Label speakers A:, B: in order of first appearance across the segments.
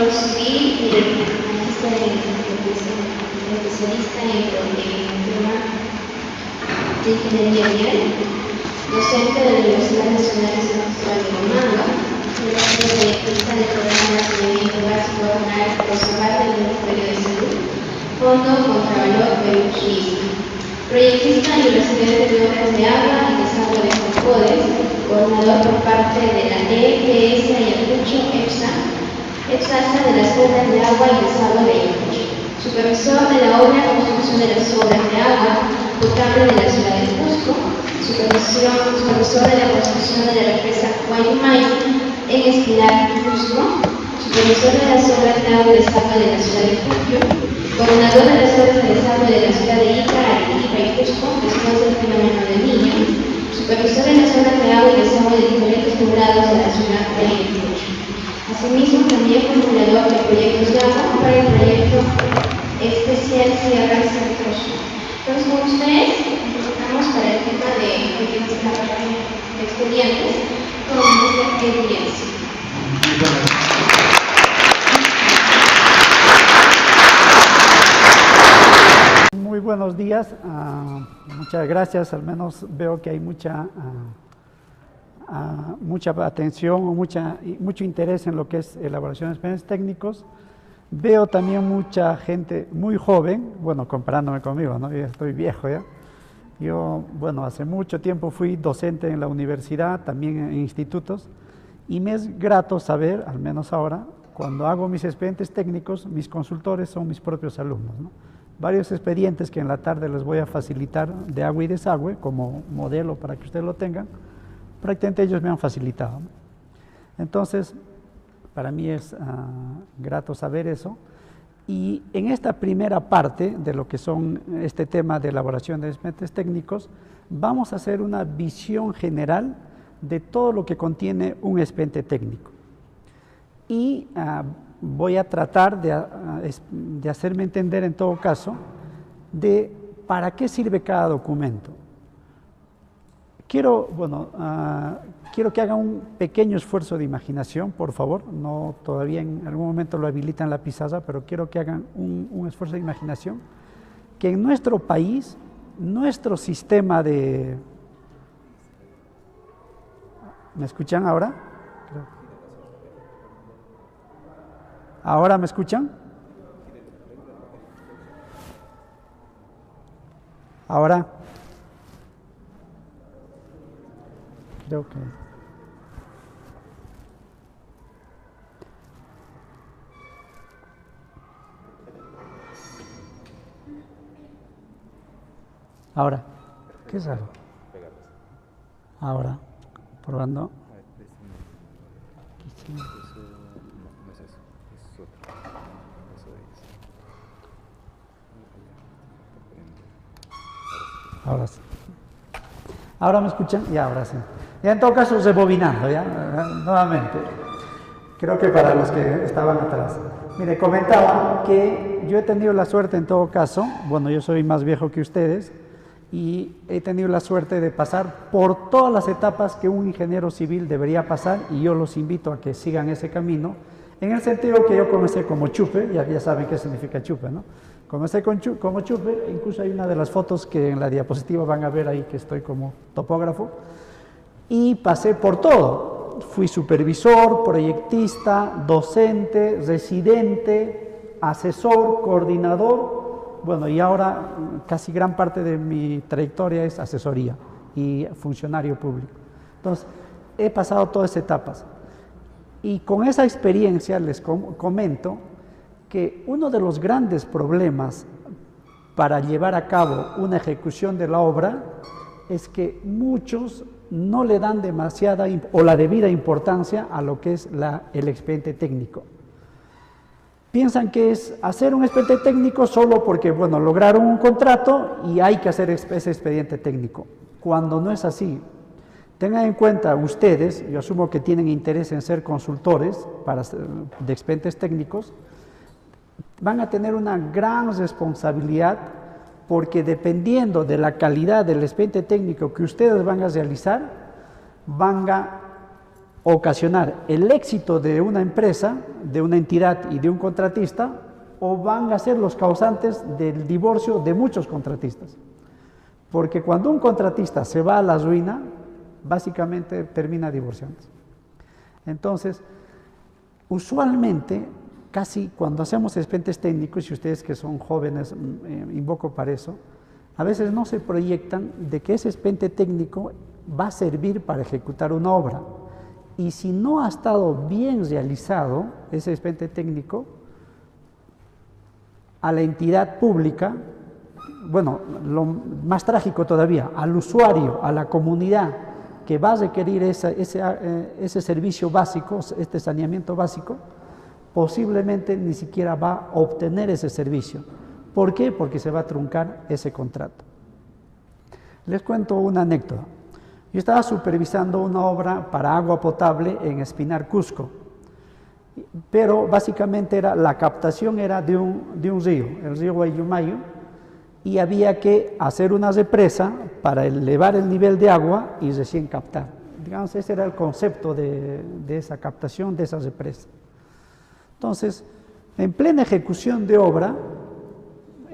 A: ingeniero civil y magíster especialista en tema de ingeniería vial, docente de la Universidad Nacional de San Cristóbal de Huamanga, proyectista del programa de saneamiento básico rural Rosabar del Ministerio de Salud, Fondo Contravalor Perú Chile. Proyectista en los accidentes de obras de agua y desagüe de Concodes, coordinador por parte de la EPS Ayacucho EPSASA de las obras de agua y desagüe de Ayacucho. Supervisor de la obra construcción de las obras de agua potable de la ciudad de Cusco. Supervisor de la construcción de la represa Guayumay en Espinar, Cusco. Supervisor de las obras de agua y desagüe de la ciudad de Puquio. Coordinador de las obras de desagüe de la ciudad de Ica, Arequipa y Cusco después del fenómeno del Niño. Supervisor de las obras de agua y desagüe de diferentes poblados de la ciudad de Ayacucho. Asimismo, también formulador de proyectos de agua para el proyecto especial Sierra Santoso. Entonces, con ustedes, empezamos para el tema de expedientes con esta evidencia.
B: Muy buenos días, muchas gracias, al menos veo que hay mucha atención, mucho interés en lo que es elaboración de expedientes técnicos. Veo también mucha gente muy joven, bueno, comparándome conmigo, ¿no? Yo estoy viejo ya. Yo, bueno, hace mucho tiempo fui docente en la universidad, también en institutos, y me es grato saber, al menos ahora, cuando hago mis expedientes técnicos, mis consultores son mis propios alumnos, ¿no? Varios expedientes que en la tarde les voy a facilitar de agua y desagüe como modelo para que ustedes lo tengan, prácticamente ellos me han facilitado, ¿no? Entonces, para mí es grato saber eso. Y en esta primera parte de lo que son este tema de elaboración de expedientes técnicos, vamos a hacer una visión general de todo lo que contiene un expediente técnico. Y voy a tratar de hacerme entender en todo caso de para qué sirve cada documento. Quiero que hagan un pequeño esfuerzo de imaginación, por favor. No, todavía en algún momento lo habilitan la pizarra, pero quiero que hagan un esfuerzo de imaginación. Que en nuestro país, nuestro sistema de... ¿Me escuchan ahora? ¿Ahora me escuchan? ¿Ahora? Creo que... Ahora, qué raro. Ahora, probando. Ahora sí. ¿Ahora me escuchan? Ya, ahora sí. Ya en todo caso, rebobinando, ya, nuevamente. Creo que para los que estaban atrás. Mire, comentaba que yo he tenido la suerte en todo caso, bueno, yo soy más viejo que ustedes, y he tenido la suerte de pasar por todas las etapas que un ingeniero civil debería pasar, y yo los invito a que sigan ese camino, en el sentido que yo comencé como chupe, ya saben qué significa chupe, ¿no? Comencé como chupe, incluso hay una de las fotos que en la diapositiva van a ver ahí que estoy como topógrafo, y pasé por todo. Fui supervisor, proyectista, docente, residente, asesor, coordinador, bueno, y ahora casi gran parte de mi trayectoria es asesoría y funcionario público. Entonces, he pasado todas esas etapas. Y con esa experiencia les comento que uno de los grandes problemas para llevar a cabo una ejecución de la obra es que muchos no le dan demasiada o la debida importancia a lo que es el expediente técnico. Piensan que es hacer un expediente técnico solo porque, bueno, lograron un contrato y hay que hacer ese expediente técnico, cuando no es así. Tengan en cuenta ustedes, yo asumo que tienen interés en ser consultores de expedientes técnicos, van a tener una gran responsabilidad porque dependiendo de la calidad del expediente técnico que ustedes van a realizar, van a ocasionar el éxito de una empresa, de una entidad y de un contratista, o van a ser los causantes del divorcio de muchos contratistas. Porque cuando un contratista se va a la ruina, básicamente termina divorciándose. Entonces, usualmente, casi cuando hacemos expedientes técnicos, y ustedes que son jóvenes, invoco para eso, a veces no se proyectan de que ese expediente técnico va a servir para ejecutar una obra. Y si no ha estado bien realizado ese expediente técnico, a la entidad pública, bueno, lo más trágico todavía, al usuario, a la comunidad que va a requerir ese servicio básico, este saneamiento básico, posiblemente ni siquiera va a obtener ese servicio. ¿Por qué? Porque se va a truncar ese contrato. Les cuento una anécdota. Yo estaba supervisando una obra para agua potable en Espinar, Cusco, pero básicamente la captación era de un río, el río Guayumayo, y había que hacer una represa para elevar el nivel de agua y recién captar. Digamos, ese era el concepto de esa captación, de esa represa. Entonces, en plena ejecución de obra,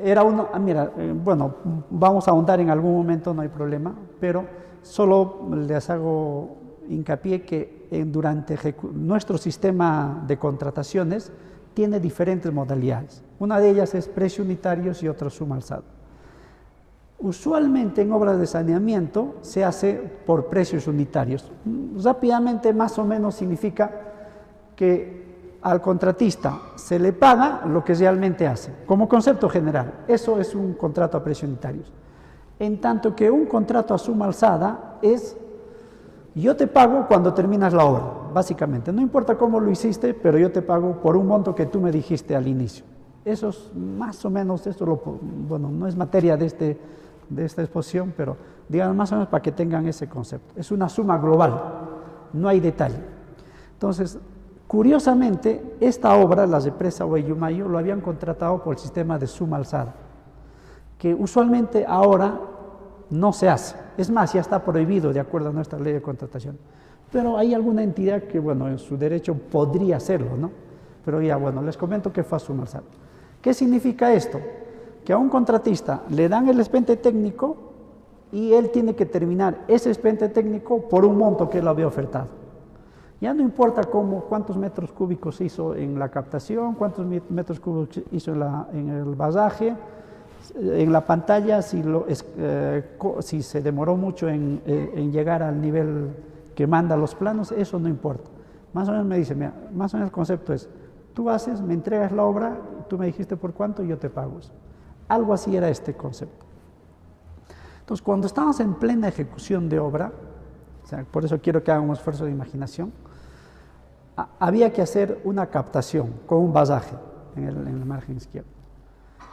B: era bueno, vamos a ahondar en algún momento, no hay problema, pero solo les hago hincapié que durante nuestro sistema de contrataciones tiene diferentes modalidades. Una de ellas es precio unitarios y otra suma alzada. Usualmente en obras de saneamiento se hace por precios unitarios. Rápidamente, más o menos, significa que al contratista se le paga lo que realmente hace, como concepto general. Eso es un contrato a precios unitarios. En tanto que un contrato a suma alzada es: yo te pago cuando terminas la obra, básicamente. No importa cómo lo hiciste, pero yo te pago por un monto que tú me dijiste al inicio. Eso es más o menos, bueno, no es materia de esta exposición, pero digamos más o menos para que tengan ese concepto. Es una suma global, no hay detalle. Entonces, curiosamente, esta obra, la represa Guayumayo, lo habían contratado por el sistema de suma alzada, que usualmente ahora no se hace. Es más, ya está prohibido de acuerdo a nuestra ley de contratación. Pero hay alguna entidad que, bueno, en su derecho podría hacerlo, ¿no? Pero ya, bueno, les comento que fue a suma alzada. ¿Qué significa esto? Que a un contratista le dan el expediente técnico y él tiene que terminar ese expediente técnico por un monto que él había ofertado. Ya no importa cuántos metros cúbicos hizo en la captación, cuántos metros cúbicos hizo en el barraje, en la pantalla, si se demoró mucho en llegar al nivel que manda los planos, eso no importa. Más o menos me dice, mira, más o menos el concepto es: tú haces, me entregas la obra, tú me dijiste por cuánto y yo te pago eso. Algo así era este concepto. Entonces, cuando estamos en plena ejecución de obra, o sea, por eso quiero que hagan un esfuerzo de imaginación, había que hacer una captación con un barraje en el margen izquierdo.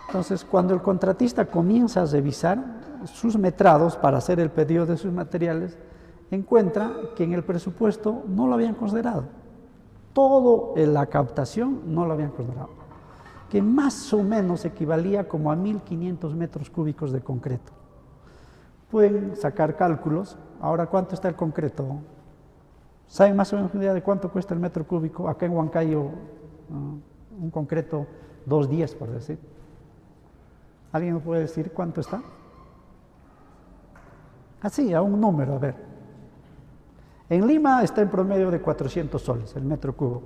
B: Entonces, cuando el contratista comienza a revisar sus metrados para hacer el pedido de sus materiales, encuentra que en el presupuesto no lo habían considerado. Todo en la captación no lo habían considerado, que más o menos equivalía como a 1.500 metros cúbicos de concreto. Pueden sacar cálculos. Ahora, ¿cuánto está el concreto? ¿Saben más o menos una idea de cuánto cuesta el metro cúbico? Acá en Huancayo, un concreto 2.10, por decir. ¿Alguien me puede decir cuánto está? Así, a un número, a ver. En Lima está en promedio de 400 soles el metro cubo.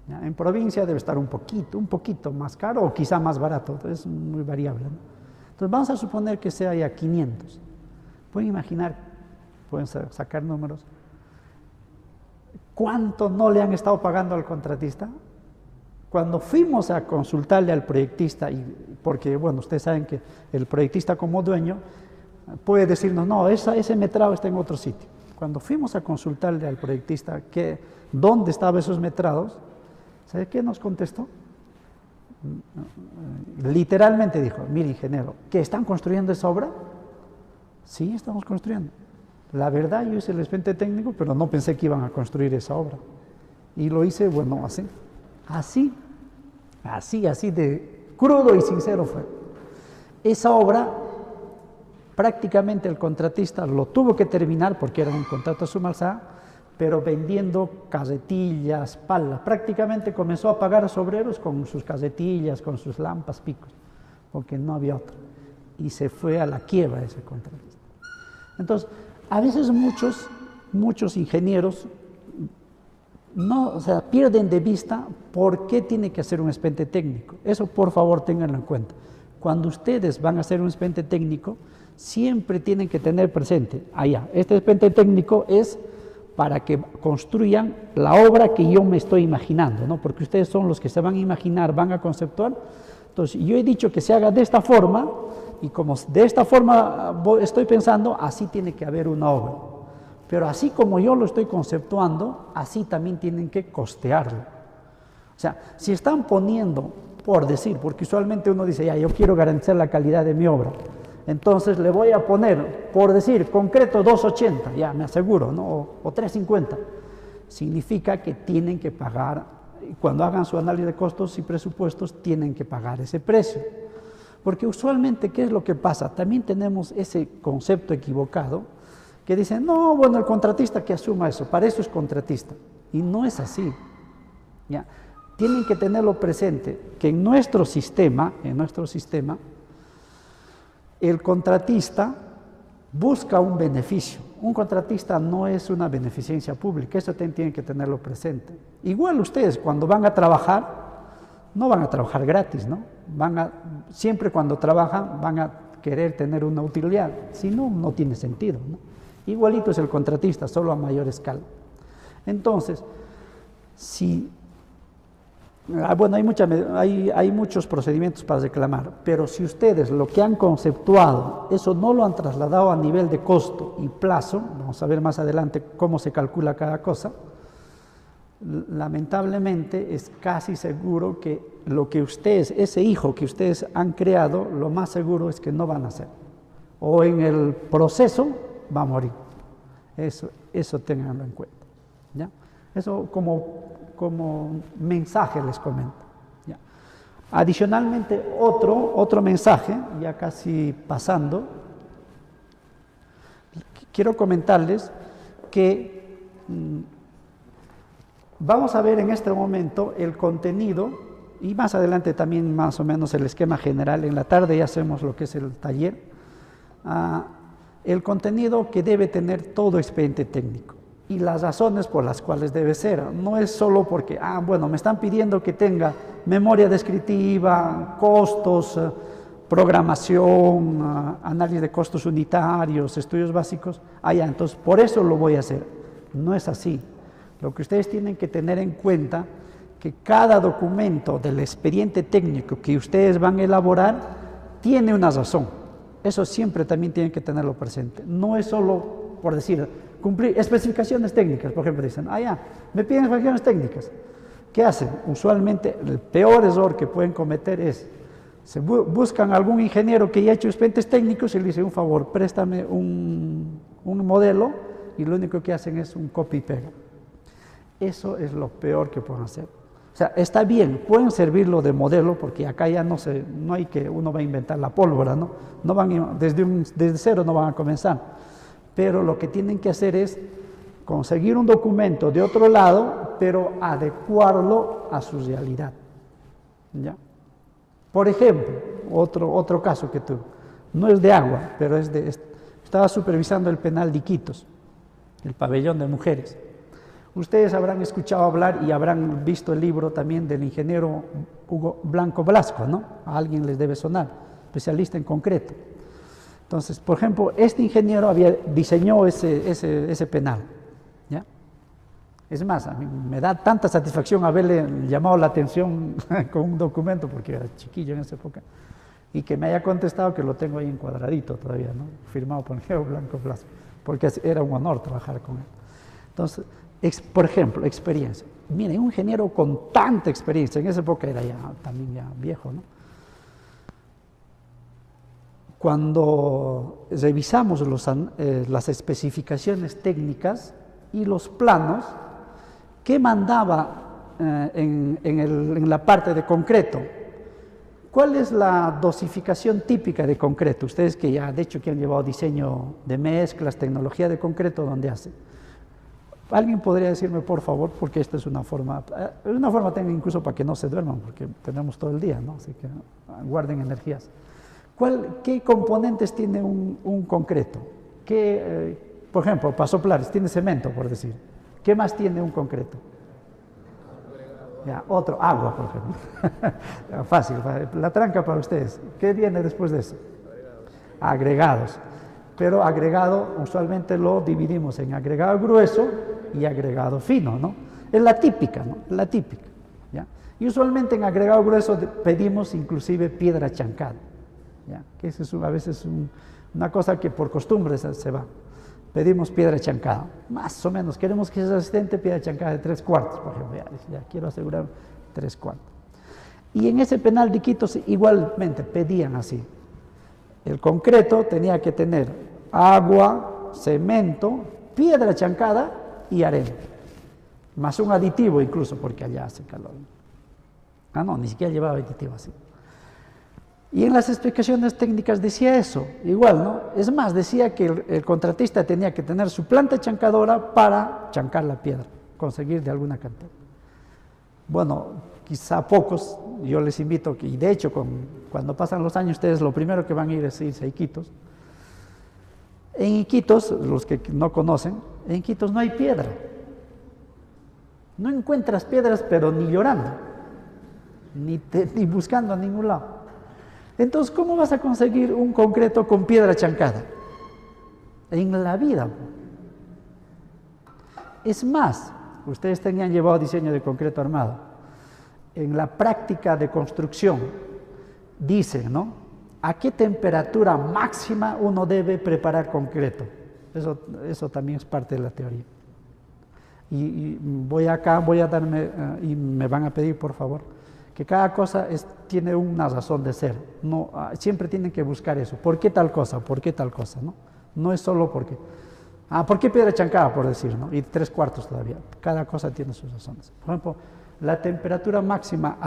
B: ¿Ya? En provincia debe estar un poquito más caro o quizá más barato, es muy variable, ¿no? Entonces vamos a suponer que sea ya 500. Pueden imaginar, pueden sacar números, ¿cuánto no le han estado pagando al contratista? Cuando fuimos a consultarle al proyectista, porque bueno, ustedes saben que el proyectista como dueño puede decirnos, no, ese metrado está en otro sitio. Cuando fuimos a consultarle al proyectista dónde estaban esos metrados, ¿sabe qué nos contestó? Literalmente dijo: mire, ingeniero, ¿que están construyendo esa obra? Sí, estamos construyendo. La verdad, yo hice el expediente técnico, pero no pensé que iban a construir esa obra. Y lo hice, bueno, así de crudo y sincero fue. Esa obra, prácticamente el contratista lo tuvo que terminar porque era un contrato a suma alzada, pero vendiendo casetillas, palas. Prácticamente comenzó a pagar a sus obreros con sus casetillas, con sus lampas, picos, porque no había otra. Y se fue a la quiebra ese contratista. Entonces, a veces muchos ingenieros no, o sea, pierden de vista por qué tiene que hacer un expediente técnico. Eso, por favor, ténganlo en cuenta. Cuando ustedes van a hacer un expediente técnico, siempre tienen que tener presente, este expediente técnico es para que construyan la obra que yo me estoy imaginando, ¿no? Porque ustedes son los que se van a imaginar, van a conceptuar. Entonces, yo he dicho que se haga de esta forma, y como de esta forma estoy pensando, así tiene que haber una obra. Pero así como yo lo estoy conceptuando, así también tienen que costearlo. O sea, si están poniendo, por decir, porque usualmente uno dice, yo quiero garantizar la calidad de mi obra, entonces le voy a poner, por decir, concreto 2.80, ya me aseguro, ¿no? O 3.50. Significa que tienen que pagar, cuando hagan su análisis de costos y presupuestos, tienen que pagar ese precio. Porque usualmente, ¿qué es lo que pasa? También tenemos ese concepto equivocado, que dicen, no, bueno, el contratista que asuma eso, para eso es contratista. Y no es así. ¿Ya? Tienen que tenerlo presente, que en nuestro sistema, el contratista busca un beneficio. Un contratista no es una beneficencia pública, eso tienen que tenerlo presente. Igual ustedes cuando van a trabajar, no van a trabajar gratis, ¿no? Siempre cuando trabajan van a querer tener una utilidad, si no, no tiene sentido, ¿no? Igualito es el contratista, solo a mayor escala. Entonces, bueno, hay muchos procedimientos para reclamar, pero si ustedes lo que han conceptuado, eso no lo han trasladado a nivel de costo y plazo, vamos a ver más adelante cómo se calcula cada cosa, lamentablemente es casi seguro que lo que ustedes, ese hijo que ustedes han creado, lo más seguro es que no van a hacer. O en el proceso va a morir. Eso ténganlo en cuenta. ¿Ya? Eso como mensaje les comento. ¿Ya? Adicionalmente, otro mensaje, ya casi pasando, quiero comentarles que vamos a ver en este momento el contenido y más adelante también más o menos el esquema general. En la tarde ya hacemos lo que es el taller. El contenido que debe tener todo expediente técnico y las razones por las cuales debe ser. No es solo porque, bueno, me están pidiendo que tenga memoria descriptiva, costos, programación, análisis de costos unitarios, estudios básicos. Entonces por eso lo voy a hacer. No es así. Lo que ustedes tienen que tener en cuenta que cada documento del expediente técnico que ustedes van a elaborar tiene una razón. Eso siempre también tienen que tenerlo presente. No es solo, por decir, cumplir especificaciones técnicas. Por ejemplo, dicen, me piden especificaciones técnicas. ¿Qué hacen? Usualmente el peor error que pueden cometer es, buscan algún ingeniero que ya ha hecho expedientes técnicos y le dicen, un favor, préstame un modelo, y lo único que hacen es un copy y pega. Eso es lo peor que pueden hacer. O sea, está bien, pueden servirlo de modelo, porque acá ya no hay que uno va a inventar la pólvora, ¿no? Desde cero no van a comenzar. Pero lo que tienen que hacer es conseguir un documento de otro lado, pero adecuarlo a su realidad. ¿Ya? Por ejemplo, otro caso que tuve, no es de agua, pero estaba supervisando el penal de Iquitos, el pabellón de mujeres. Ustedes habrán escuchado hablar y habrán visto el libro también del ingeniero Hugo Blanco Blasco, ¿no? A alguien les debe sonar, especialista en concreto. Entonces, por ejemplo, este ingeniero diseñó ese penal, ¿ya? Es más, a mí me da tanta satisfacción haberle llamado la atención con un documento, porque era chiquillo en esa época, y que me haya contestado, que lo tengo ahí encuadradito todavía, ¿no? Firmado por el ingeniero Blanco Blasco, porque era un honor trabajar con él. Entonces, por ejemplo, experiencia. Miren, un ingeniero con tanta experiencia, en esa época era también ya viejo, ¿no? Cuando revisamos las especificaciones técnicas y los planos, ¿qué mandaba en la parte de concreto? ¿Cuál es la dosificación típica de concreto? Ustedes que ya, de hecho, que han llevado diseño de mezclas, tecnología de concreto, ¿dónde hacen? Alguien podría decirme, por favor, porque esta es una forma tengo incluso para que no se duerman, porque tenemos todo el día, ¿no? Así que guarden energías. ¿Qué componentes tiene un concreto? Por ejemplo, para soplar, tiene cemento, por decir. ¿Qué más tiene un concreto? Ya, otro, agua, por ejemplo. Fácil, la tranca para ustedes. ¿Qué viene después de eso? Agregados. Pero agregado usualmente lo dividimos en agregado grueso y agregado fino, ¿no? Es la típica, ¿no? La típica, ¿ya? Y usualmente en agregado grueso pedimos inclusive piedra chancada, ¿ya? Que eso es a veces una cosa que por costumbre se va. Pedimos piedra chancada, más o menos. Queremos que sea resistente, piedra chancada de 3/4, por ejemplo. Ya quiero asegurar 3/4. Y en ese penal de Iquitos igualmente pedían así. El concreto tenía que tener agua, cemento, piedra chancada y arena. Más un aditivo incluso, porque allá hace calor. No, ni siquiera llevaba aditivo así. Y en las explicaciones técnicas decía eso, igual, ¿no? Es más, decía que el contratista tenía que tener su planta chancadora para chancar la piedra, conseguir de alguna cantidad. Bueno, quizá pocos, yo les invito, y de hecho cuando pasan los años ustedes lo primero que van a ir es irse a Iquitos. En Iquitos, los que no conocen, en Iquitos no hay piedra. No encuentras piedras, pero ni llorando, ni buscando a ningún lado. Entonces, ¿cómo vas a conseguir un concreto con piedra chancada? En la vida. Es más, ustedes tenían llevado diseño de concreto armado. En la práctica de construcción, dicen, ¿no? ¿A qué temperatura máxima uno debe preparar concreto? Eso también es parte de la teoría. Y voy a darme, y me van a pedir, por favor, que cada cosa tiene una razón de ser. No, siempre tienen que buscar eso. ¿Por qué tal cosa? ¿Por qué tal cosa? No es solo porque... ¿por qué piedra chancada, por decir, ¿no? Y 3/4 todavía. Cada cosa tiene sus razones. Por ejemplo, la temperatura máxima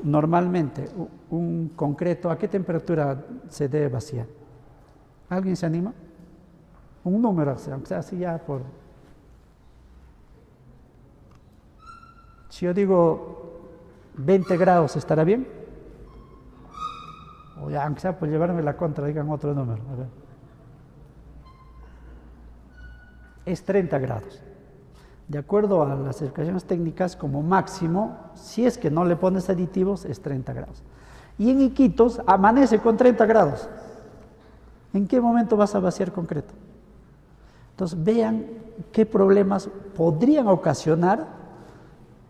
B: normalmente un concreto, ¿a qué temperatura se debe vaciar? ¿Alguien se anima? Un número, aunque sea así ya por... Si yo digo 20 grados, ¿estará bien? O ya, aunque sea por llevarme la contra, digan otro número. A ver. Es 30 grados. De acuerdo a las explicaciones técnicas, como máximo, si es que no le pones aditivos, es 30 grados. Y en Iquitos amanece con 30 grados. ¿En qué momento vas a vaciar concreto? Entonces, vean qué problemas podrían ocasionar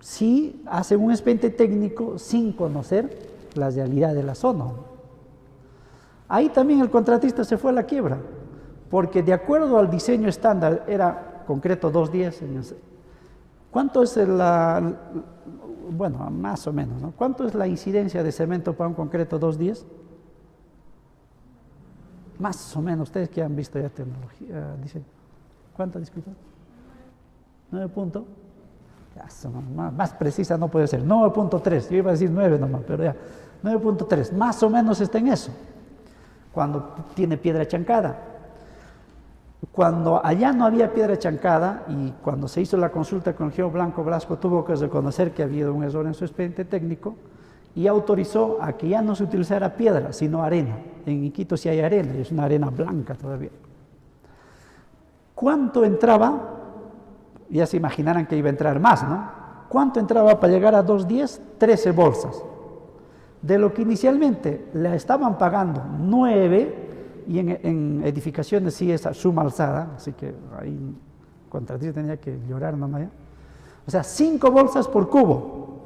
B: si hacen un expediente técnico sin conocer la realidad de la zona. Ahí también el contratista se fue a la quiebra, porque de acuerdo al diseño estándar era concreto 210. ¿Cuánto es bueno, más o menos, ¿no? ¿Cuánto es la incidencia de cemento para un concreto 210? Más o menos, ustedes que han visto ya tecnología, dicen, ¿cuánto disculpa? 9 puntos. Más precisa no puede ser, 9.3, yo iba a decir 9 nomás, pero ya, 9.3, más o menos está en eso, cuando tiene piedra chancada. Cuando allá no había piedra chancada y cuando se hizo la consulta con el Geo Blanco Blasco, tuvo que reconocer que había un error en su expediente técnico y autorizó a que ya no se utilizara piedra, sino arena. En Iquitos sí hay arena, y es una arena blanca todavía. ¿Cuánto entraba? Ya se imaginarán que iba a entrar más, ¿no? ¿Cuánto entraba para llegar a 210? 13 bolsas. De lo que inicialmente le estaban pagando 9, y en edificaciones sí es suma alzada, así que ahí el contratista tenía que llorar nomás ya. O sea, 5 bolsas por cubo.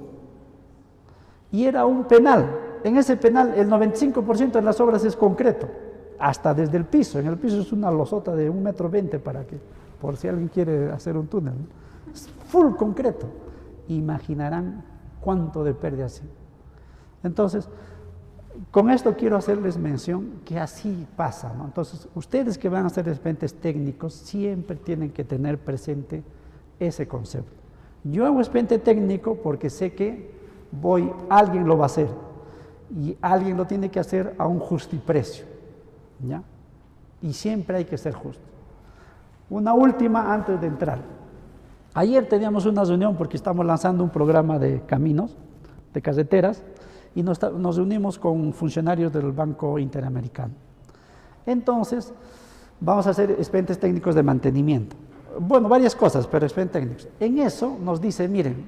B: Y era un penal. En ese penal el 95% de las obras es concreto, hasta desde el piso. En el piso es una losota de 1,20 m para que... por si alguien quiere hacer un túnel, ¿no? Es full concreto. Imaginarán cuánto de pérdida así. Entonces, con esto quiero hacerles mención que así pasa, ¿no? Entonces, ustedes que van a hacer expedientes técnicos siempre tienen que tener presente ese concepto. Yo hago expediente técnico porque sé que alguien lo va a hacer y alguien lo tiene que hacer a un justiprecio, ¿ya? Y siempre hay que ser justo. Una última antes de entrar. Ayer teníamos una reunión porque estamos lanzando un programa de caminos, de carreteras, y nos reunimos con funcionarios del Banco Interamericano. Entonces, vamos a hacer expedientes técnicos de mantenimiento. Bueno, varias cosas, pero expedientes técnicos. En eso nos dice, miren,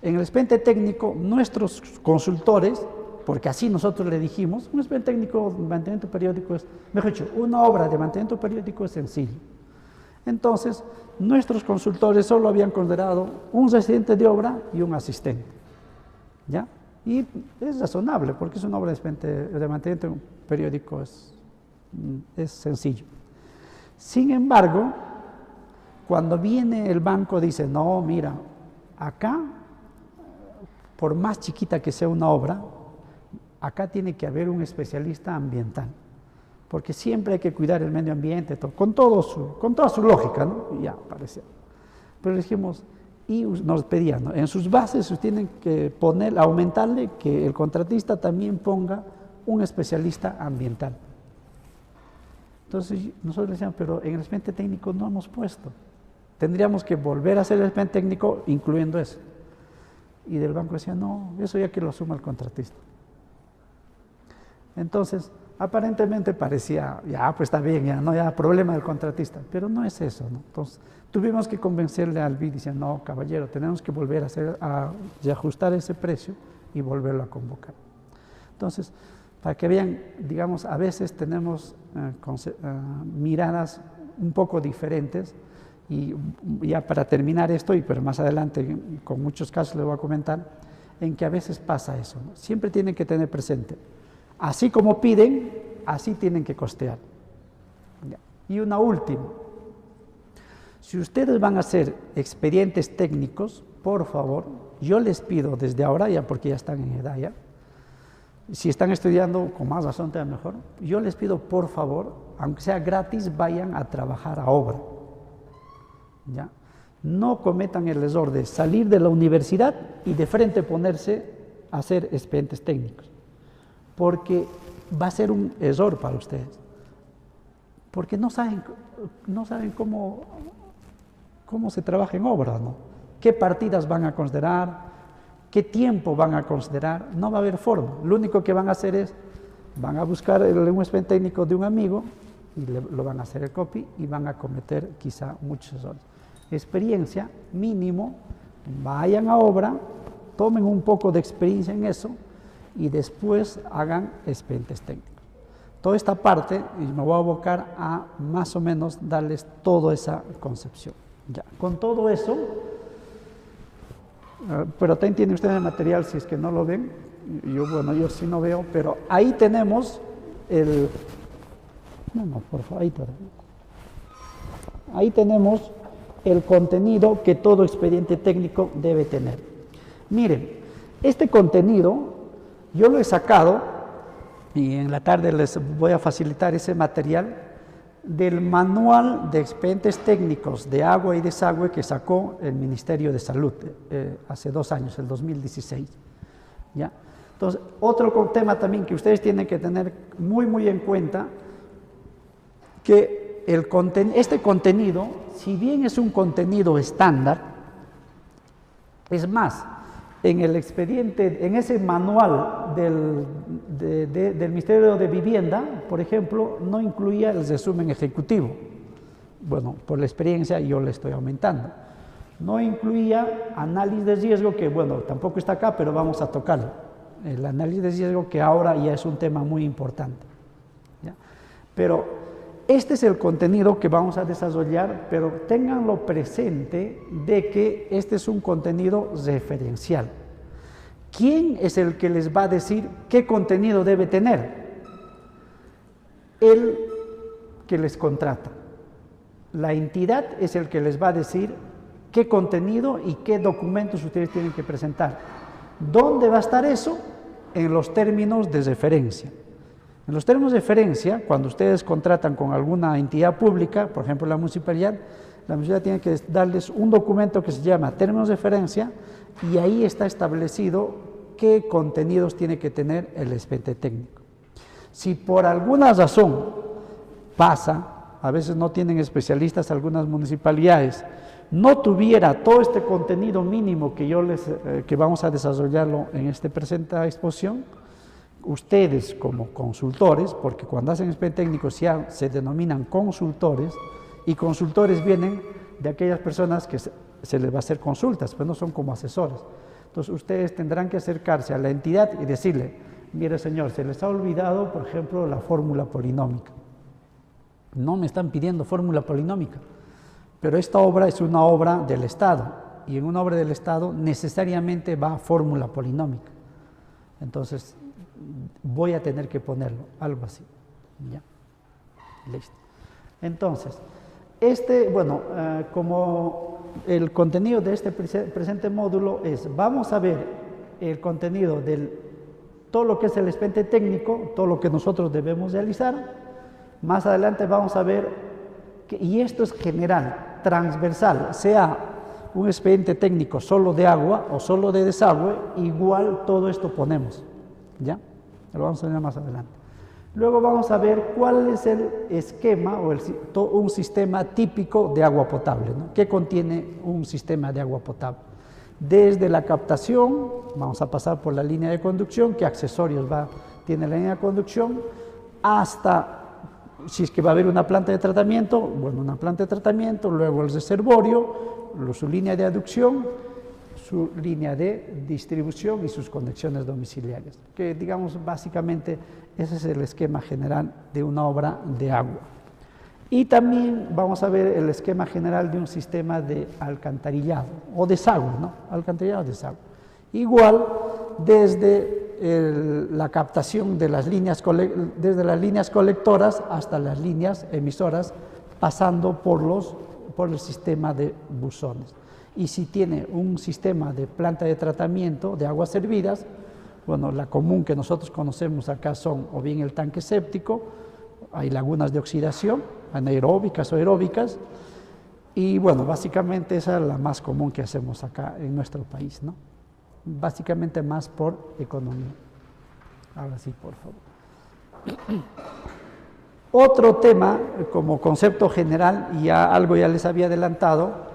B: en el expediente técnico, nuestros consultores, porque así nosotros le dijimos, un expediente técnico de mantenimiento periódico es, mejor dicho, una obra de mantenimiento periódico es sencillo. Entonces, nuestros consultores solo habían considerado un residente de obra y un asistente, ¿ya? Y es razonable, porque es una obra de mantenimiento periódico, es sencillo. Sin embargo, cuando viene el banco dice, no, mira, acá, por más chiquita que sea una obra, acá tiene que haber un especialista ambiental, porque siempre hay que cuidar el medio ambiente, con toda su lógica, ¿no? Y ya parecía. Pero dijimos, y nos pedían, ¿no? En sus bases tienen que aumentarle que el contratista también ponga un especialista ambiental. Entonces nosotros decíamos, pero en el expediente técnico no hemos puesto. Tendríamos que volver a hacer el expediente técnico incluyendo eso. Y del banco decía, no, eso ya que lo asuma el contratista. Entonces, aparentemente parecía, ya, pues está bien, ya no hay problema del contratista, pero no es eso, ¿no? Entonces, tuvimos que convencerle al BID diciendo, no, caballero, tenemos que volver a ajustar ese precio y volverlo a convocar. Entonces, para que vean, digamos, a veces tenemos miradas un poco diferentes, y ya para terminar esto, pero más adelante con muchos casos les voy a comentar, en que a veces pasa eso, ¿no? Siempre tienen que tener presente, así como piden, así tienen que costear. Y una última, si ustedes van a hacer expedientes técnicos, por favor, yo les pido desde ahora, ya porque ya están en edad ya, si están estudiando con más razón todavía mejor, yo les pido por favor, aunque sea gratis, vayan a trabajar a obra. ¿Ya? No cometan el error de salir de la universidad y de frente ponerse a hacer expedientes técnicos, porque va a ser un error para ustedes, porque no saben cómo se trabaja en obra, ¿no? ¿Qué partidas van a considerar? ¿Qué tiempo van a considerar? No va a haber forma. Lo único que van a hacer es, van a buscar un expediente técnico de un amigo y lo van a hacer el copy y van a cometer quizá muchos errores. Experiencia, mínimo, vayan a obra, tomen un poco de experiencia en eso y después hagan expedientes técnicos. Toda esta parte, y me voy a abocar a más o menos darles toda esa concepción. Ya, con todo eso, pero también tienen ustedes el material, si es que no lo ven, yo sí no veo, pero ahí tenemos por favor, ahí tenemos el contenido que todo expediente técnico debe tener. Miren, este contenido yo lo he sacado, y en la tarde les voy a facilitar ese material, del manual de expedientes técnicos de agua y desagüe que sacó el Ministerio de Salud hace 2 años, el 2016. ¿Ya? Entonces, otro tema también que ustedes tienen que tener muy en cuenta, que este contenido, si bien es un contenido estándar, es más, en el expediente, en ese manual del Ministerio de Vivienda, por ejemplo, no incluía el resumen ejecutivo. Bueno, por la experiencia yo le estoy aumentando. No incluía análisis de riesgo, que bueno, tampoco está acá, pero vamos a tocarlo. El análisis de riesgo, que ahora ya es un tema muy importante. ¿Ya? Pero este es el contenido que vamos a desarrollar, pero ténganlo presente de que este es un contenido referencial. ¿Quién es el que les va a decir qué contenido debe tener? El que les contrata. La entidad es el que les va a decir qué contenido y qué documentos ustedes tienen que presentar. ¿Dónde va a estar eso? En los términos de referencia. En los términos de referencia, cuando ustedes contratan con alguna entidad pública, por ejemplo la municipalidad tiene que darles un documento que se llama términos de referencia, y ahí está establecido qué contenidos tiene que tener el expediente técnico. Si por alguna razón pasa, a veces no tienen especialistas algunas municipalidades, no tuviera todo este contenido mínimo que que vamos a desarrollarlo en esta presente exposición, ustedes como consultores, porque cuando hacen expediente técnico se denominan consultores, y consultores vienen de aquellas personas que se les va a hacer consultas, pero no son como asesores. Entonces ustedes tendrán que acercarse a la entidad y decirle, mire señor, se les ha olvidado, por ejemplo, la fórmula polinómica. No me están pidiendo fórmula polinómica, pero esta obra es una obra del Estado, y en una obra del Estado necesariamente va fórmula polinómica. Entonces, voy a tener que ponerlo, algo así. Ya, listo. Entonces, como el contenido de este presente módulo vamos a ver el contenido de todo lo que es el expediente técnico, todo lo que nosotros debemos realizar. Más adelante vamos a ver, y esto es general, transversal, sea un expediente técnico solo de agua o solo de desagüe, igual todo esto ponemos, ¿ya? Lo vamos a ver más adelante. Luego vamos a ver cuál es el esquema o un sistema típico de agua potable, ¿no? ¿Qué contiene un sistema de agua potable? Desde la captación, vamos a pasar por la línea de conducción, qué accesorios tiene la línea de conducción, hasta si es que va a haber una planta de tratamiento, bueno, una planta de tratamiento, luego el reservorio, su línea de aducción, su línea de distribución y sus conexiones domiciliarias, que digamos básicamente ese es el esquema general de una obra de agua. Y también vamos a ver el esquema general de un sistema de alcantarillado o desagüe, ¿no? Alcantarillado o desagüe. Igual desde la captación de desde las líneas colectoras hasta las líneas emisoras, pasando por el sistema de buzones. Y si tiene un sistema de planta de tratamiento de aguas servidas, bueno, la común que nosotros conocemos acá son o bien el tanque séptico, hay lagunas de oxidación, anaeróbicas o aeróbicas, y bueno, básicamente esa es la más común que hacemos acá en nuestro país, ¿no? Básicamente más por economía. Ahora sí, por favor. Otro tema, como concepto general, y algo ya les había adelantado,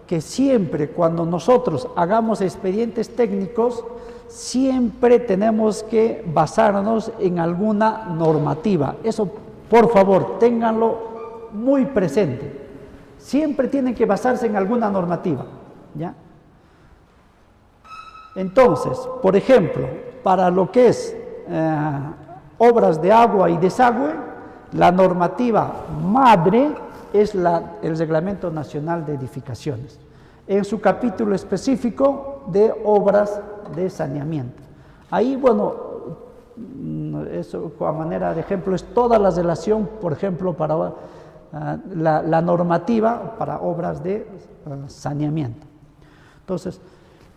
B: que siempre cuando nosotros hagamos expedientes técnicos, siempre tenemos que basarnos en alguna normativa. Eso, por favor, ténganlo muy presente. Siempre tienen que basarse en alguna normativa, ¿ya? Entonces, por ejemplo, para lo que es obras de agua y desagüe, la normativa madre es el Reglamento Nacional de Edificaciones, en su capítulo específico de obras de saneamiento. Ahí, bueno, eso a manera de ejemplo es toda la relación, por ejemplo, para la normativa para obras de saneamiento. Entonces,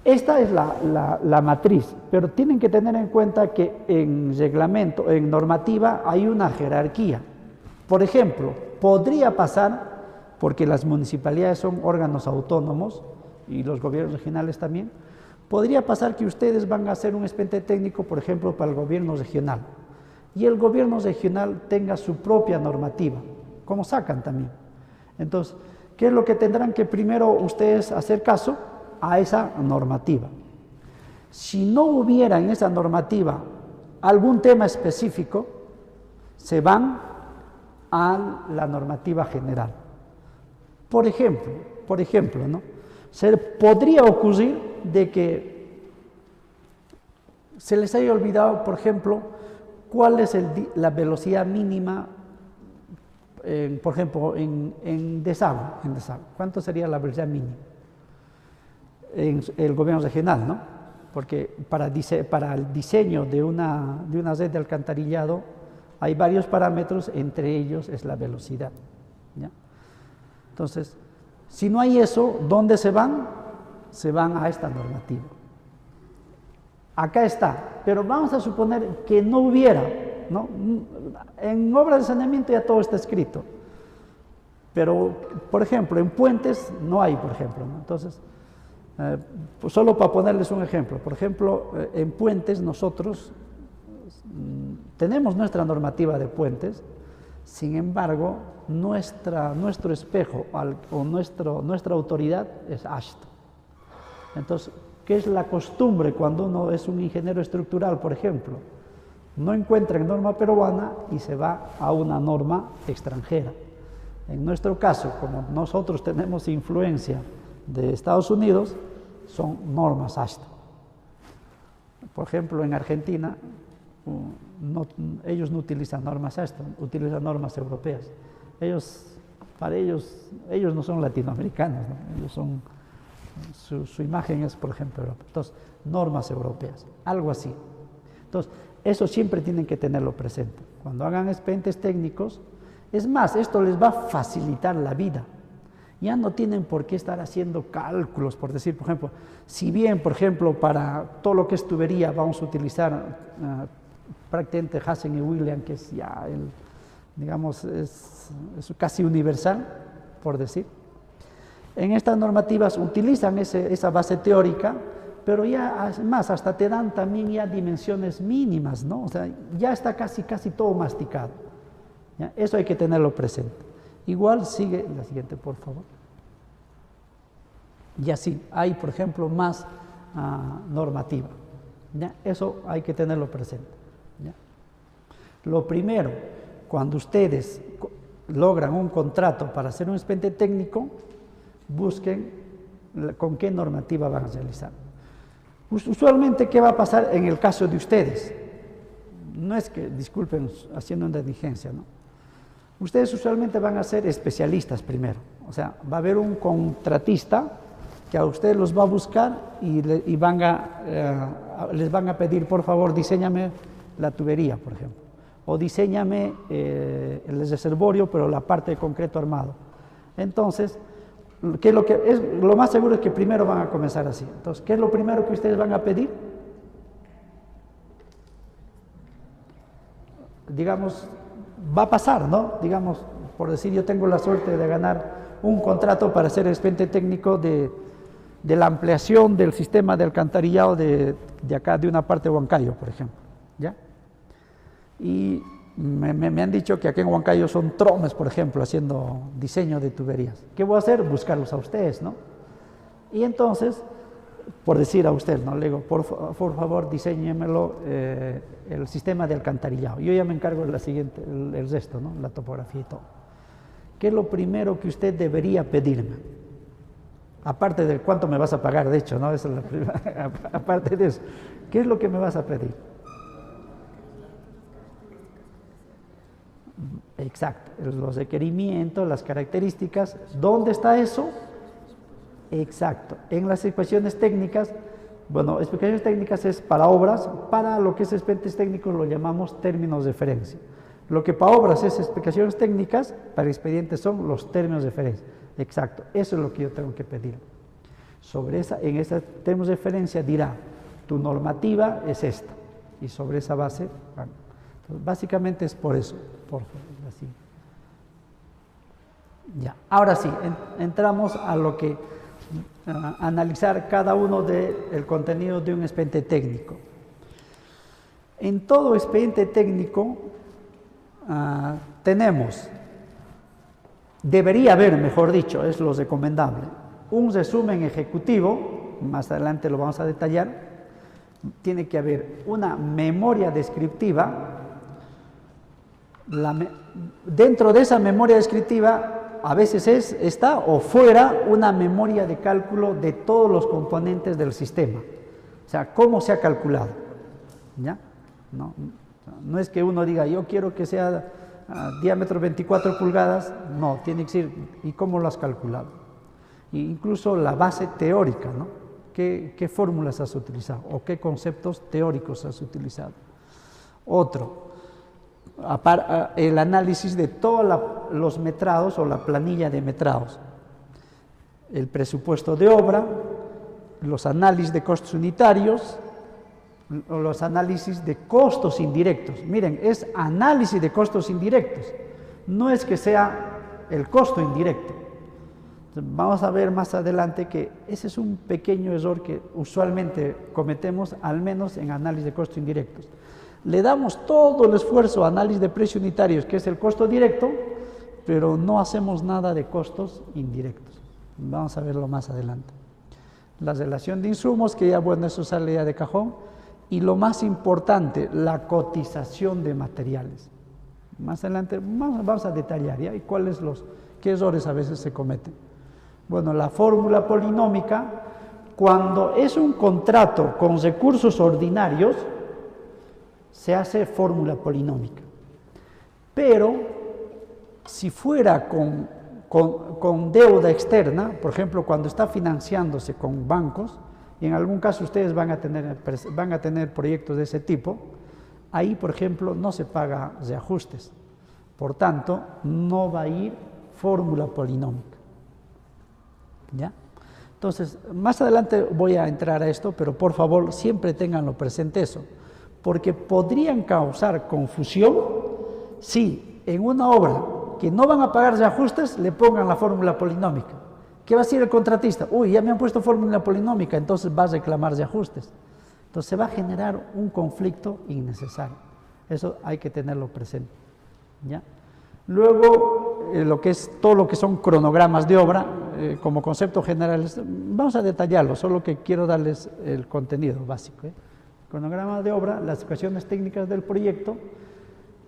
B: esta es la matriz, pero tienen que tener en cuenta que en reglamento, en normativa, hay una jerarquía. Por ejemplo, podría pasar, porque las municipalidades son órganos autónomos y los gobiernos regionales también, podría pasar que ustedes van a hacer un expediente técnico, por ejemplo, para el gobierno regional, y el gobierno regional tenga su propia normativa, como sacan también. Entonces, ¿qué es lo que tendrán que primero ustedes hacer caso? A esa normativa. Si no hubiera en esa normativa algún tema específico, se van a la normativa general. Por ejemplo, ¿no? Se podría ocurrir de que se les haya olvidado, por ejemplo, cuál es la velocidad mínima, por ejemplo, en desagüe. ¿Cuánto sería la velocidad mínima? En el gobierno regional, ¿no? Porque para el diseño de una red de alcantarillado hay varios parámetros, entre ellos es la velocidad, ¿ya? Entonces, si no hay eso, ¿dónde se van? Se van a esta normativa. Acá está, pero vamos a suponer que no hubiera, ¿no? En obras de saneamiento ya todo está escrito, pero, por ejemplo, en puentes no hay, por ejemplo, ¿no? Entonces, pues solo para ponerles un ejemplo, por ejemplo, en puentes nosotros tenemos nuestra normativa de puentes, Sin embargo, nuestro espejo o nuestra autoridad es AASHTO. Entonces, ¿qué es la costumbre cuando uno es un ingeniero estructural, por ejemplo? No encuentra en norma peruana y se va a una norma extranjera. En nuestro caso, como nosotros tenemos influencia de Estados Unidos, son normas AASHTO. Por ejemplo, en Argentina, ellos no utilizan normas AASHTO, utilizan normas europeas. Para ellos no son latinoamericanos, ¿no? Ellos son, su imagen es, por ejemplo, Europa. Entonces, normas europeas, algo así. Entonces, eso siempre tienen que tenerlo presente. Cuando hagan expedientes técnicos, es más, esto les va a facilitar la vida. Ya no tienen por qué estar haciendo cálculos, por decir, por ejemplo, si bien, por ejemplo, para todo lo que es tubería vamos a utilizar prácticamente Hazen y Williams, que es ya digamos, es casi universal, por decir. En estas normativas utilizan esa base teórica, pero ya más, hasta te dan también ya dimensiones mínimas, ¿no? O sea, ya está casi todo masticado. ¿Ya? Eso hay que tenerlo presente. Igual sigue la siguiente, por favor. Y así, hay, por ejemplo, más normativa. ¿Ya? Eso hay que tenerlo presente. ¿Ya? Lo primero, cuando ustedes logran un contrato para hacer un expediente técnico, busquen con qué normativa van a realizar. Usualmente, ¿qué va a pasar en el caso de ustedes? No es que, disculpen, haciendo una diligencia, ¿no? Ustedes usualmente van a ser especialistas primero. O sea, va a haber un contratista que a ustedes los va a buscar y les van a pedir, por favor, diséñame la tubería, por ejemplo. O diséñame el reservorio, pero la parte de concreto armado. Entonces, lo más seguro es que primero van a comenzar así. Entonces, ¿qué es lo primero que ustedes van a pedir? Digamos, va a pasar, ¿no? Digamos, por decir, yo tengo la suerte de ganar un contrato para hacer expediente técnico de la ampliación del sistema de alcantarillado de acá, de una parte de Huancayo, por ejemplo, ¿ya? Y me han dicho que aquí en Huancayo son tromes, por ejemplo, haciendo diseño de tuberías. ¿Qué voy a hacer? Buscarlos a ustedes, ¿no? Y entonces, por decir a usted, ¿no? Le digo, por favor, diséñemelo el sistema de alcantarillado. Yo ya me encargo de la siguiente, el resto, ¿no? La topografía y todo. ¿Qué es lo primero que usted debería pedirme? Aparte de cuánto me vas a pagar, de hecho, ¿no? Esa es la primera. Aparte de eso, ¿qué es lo que me vas a pedir? Exacto, los requerimientos, las características. ¿Dónde está eso? Exacto, en las explicaciones técnicas. Bueno, explicaciones técnicas es para obras, para lo que es expedientes técnicos lo llamamos términos de referencia. Lo que para obras es explicaciones técnicas, para expedientes son los términos de referencia. Exacto, eso es lo que yo tengo que pedir. En esos términos de referencia dirá, tu normativa es esta, y sobre esa base, bueno, entonces, básicamente es por eso, por favor, así. Ya, ahora sí, entramos a lo que analizar cada uno del contenido de un expediente técnico. En todo expediente técnico debería haber, mejor dicho, es lo recomendable, un resumen ejecutivo, más adelante lo vamos a detallar. Tiene que haber una memoria descriptiva. Dentro de esa memoria descriptiva a veces está o fuera una memoria de cálculo de todos los componentes del sistema, o sea, cómo se ha calculado, ¿ya? No es que uno diga, yo quiero que sea diámetro 24 pulgadas, no, tiene que ser, ¿y cómo lo has calculado? E incluso la base teórica, ¿no? ¿Qué fórmulas has utilizado o qué conceptos teóricos has utilizado? Otro, el análisis de todos los metrados o la planilla de metrados, el presupuesto de obra, los análisis de costos unitarios, los análisis de costos indirectos. Miren, es análisis de costos indirectos, no es que sea el costo indirecto. Vamos a ver más adelante que ese es un pequeño error que usualmente cometemos, al menos en análisis de costos indirectos. Le damos todo el esfuerzo a análisis de precios unitarios, que es el costo directo, pero no hacemos nada de costos indirectos. Vamos a verlo más adelante. La relación de insumos, que ya, bueno, eso sale ya de cajón. Y lo más importante, la cotización de materiales. Más adelante vamos a detallar, ¿ya? ¿Y qué errores a veces se cometen? Bueno, la fórmula polinómica, cuando es un contrato con recursos ordinarios, se hace fórmula polinómica. Pero si fuera con deuda externa, por ejemplo, cuando está financiándose con bancos, y en algún caso ustedes van a tener proyectos de ese tipo, ahí, por ejemplo, no se paga reajustes. Por tanto, no va a ir fórmula polinómica. ¿Ya? Entonces, más adelante voy a entrar a esto, pero por favor, siempre tenganlo presente eso, porque podrían causar confusión si en una obra que no van a pagar reajustes le pongan la fórmula polinómica. ¿Qué va a decir el contratista? Uy, ya me han puesto fórmula polinómica, entonces va a reclamar reajustes. Entonces se va a generar un conflicto innecesario. Eso hay que tenerlo presente. ¿Ya? Luego, todo lo que son cronogramas de obra, como concepto general, vamos a detallarlo, solo que quiero darles el contenido básico. Cronograma de obra, las ecuaciones técnicas del proyecto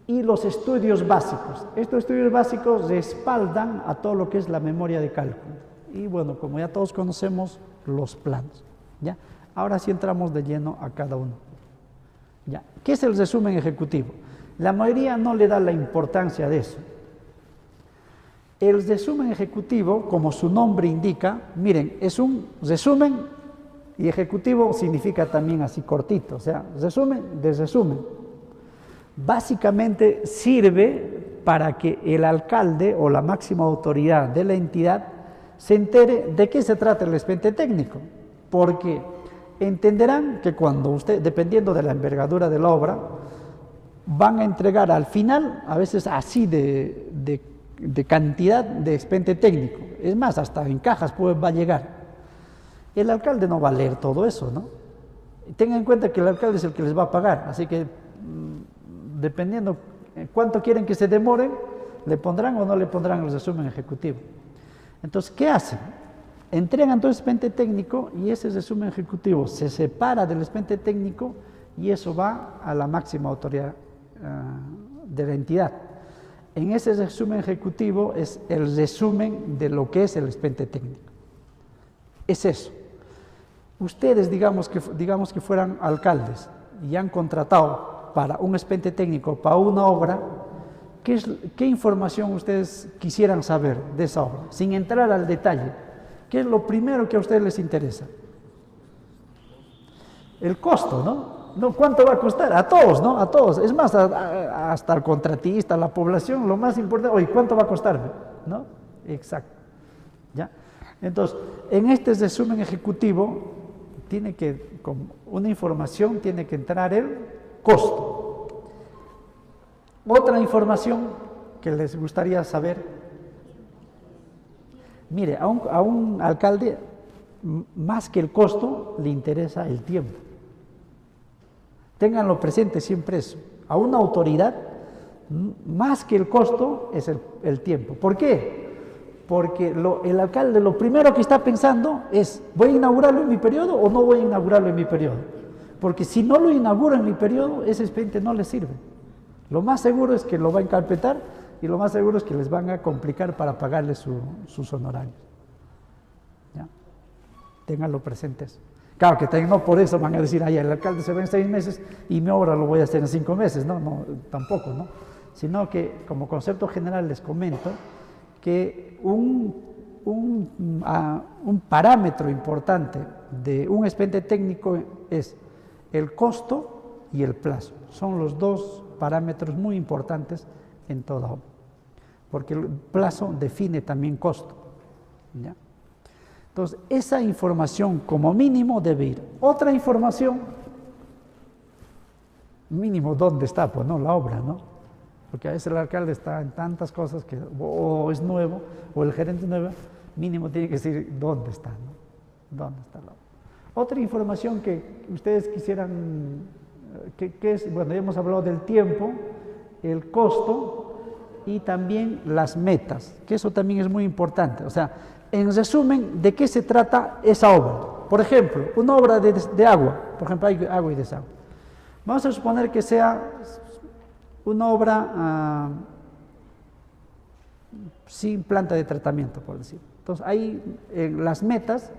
B: y los estudios básicos. Estos estudios básicos respaldan a todo lo que es la memoria de cálculo. Y bueno, como ya todos conocemos, los planos. ¿Ya? Ahora sí entramos de lleno a cada uno. ¿Ya? ¿Qué es el resumen ejecutivo? La mayoría no le da la importancia de eso. El resumen ejecutivo, como su nombre indica, miren, es un resumen y ejecutivo significa también así cortito, o sea, resumen de resumen. Básicamente sirve para que el alcalde o la máxima autoridad de la entidad se entere de qué se trata el expediente técnico, porque entenderán que cuando usted, dependiendo de la envergadura de la obra, van a entregar al final, a veces así de cantidad de expediente técnico, es más, hasta en cajas va a llegar. El alcalde no va a leer todo eso, ¿no? Tengan en cuenta que el alcalde es el que les va a pagar, así que dependiendo cuánto quieren que se demoren, le pondrán o no le pondrán el resumen ejecutivo. Entonces, ¿qué hacen? Entregan todo el expediente técnico y ese resumen ejecutivo se separa del expediente técnico y eso va a la máxima autoridad de la entidad. En ese resumen ejecutivo es el resumen de lo que es el expediente técnico. Es eso. Ustedes, digamos que fueran alcaldes y han contratado para un expediente técnico, para una obra, ¿qué información ustedes quisieran saber de esa obra? Sin entrar al detalle, ¿qué es lo primero que a ustedes les interesa? El costo, ¿no? ¿Cuánto va a costar? A todos, ¿no? A todos. Es más, hasta el contratista, la población, lo más importante, oye, ¿cuánto va a costarme? ¿No? Exacto. ¿Ya? Entonces, en este resumen ejecutivo, como una información, tiene que entrar el costo. Otra información que les gustaría saber, mire, a un alcalde, más que el costo, le interesa el tiempo. Ténganlo presente siempre eso. A una autoridad, más que el costo, es el tiempo. ¿Por qué? Porque el alcalde lo primero que está pensando es, ¿voy a inaugurarlo en mi periodo o no voy a inaugurarlo en mi periodo? Porque si no lo inauguro en mi periodo, ese expediente no le sirve. Lo más seguro es que lo va a encarpetar y lo más seguro es que les van a complicar para pagarle sus honorarios. ¿Ya? Ténganlo presentes. Claro que también no por eso van a decir, ay, el alcalde se va en 6 meses y mi obra lo voy a hacer en 5 meses. No, tampoco, ¿no? Sino que como concepto general les comento que un parámetro importante de un expediente técnico es el costo y el plazo. Son los dos parámetros muy importantes en toda obra, porque el plazo define también costo. ¿Ya? Entonces, esa información como mínimo debe ir. Otra información, mínimo, ¿dónde está? Pues no, la obra, ¿no? Porque a veces el alcalde está en tantas cosas que o es nuevo, o el gerente es nuevo, mínimo tiene que decir dónde está, ¿no? ¿Dónde está la obra? Otra información que ustedes quisieran ¿Qué es? Bueno, ya hemos hablado del tiempo, el costo y también las metas, que eso también es muy importante. O sea, en resumen, ¿de qué se trata esa obra? Por ejemplo, una obra de agua, por ejemplo, hay agua y desagüe. Vamos a suponer que sea una obra sin planta de tratamiento, por decir. Entonces, ahí las metas,